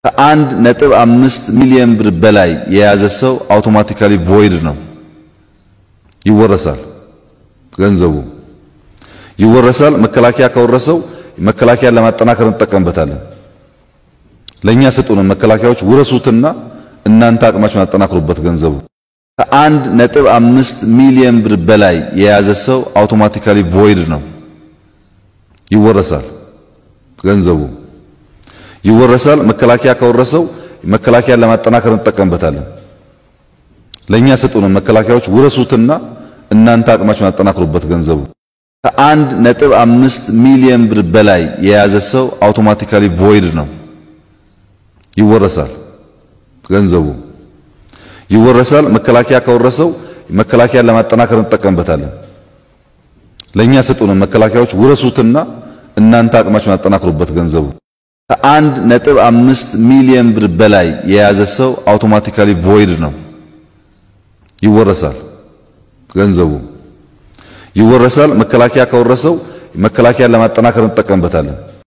ከ1.5 ሚሊዮን ብር በላይ የያዘ ሰው አውቶማቲካሊ ቮይድ ነው ይወረሳል ገንዘቡ ይወረሳል መከላከያ ከወረሰው መከላከያ ለማጠናከር እንጠቀምበታለን ለኛ ሰጡን መከላከያዎች ውረሱትና እናንተ አቅማችሁን አጠናክሩበት ገንዘቡ ከ1.5 ሚሊዮን ብር በላይ የያዘ ሰው አውቶማቲካሊ ቮይድ ነው ይወረሳል ገንዘቡ ይወረሳል መከላከያ ከወረሰው መከላከያ ለማጠናከር እንጠቀምበታለን ለኛ ሰጡን መከላከያዎች ውረሱትና እናንተ አቅማችሁን አጠናክሩበት ገንዘቡ ከ1.5 ሚሊዮን ብር በላይ የያዘ ሰው አውቶማቲካሊ ቮይድ ነው ይወረሳል ገንዘቡ ይወረሳል መከላከያ ከወረሰው መከላከያ ለማጠናከር እንጠቀምበታለን ለኛ ሰጡን መከላከያዎች ውረሱትና እናንተ አቅማችሁን አጠናክሩበት ገንዘቡ ከ1.5 ሚሊዮን ብር በላይ የያዘ ሰው አውቶማቲካሊ ቮይድ ነው ይወረሳል ገንዘቡ ይወረሳል መከላከያ ከወረሰው መከላከያ ለማጠናከር እንጠቀምበታለን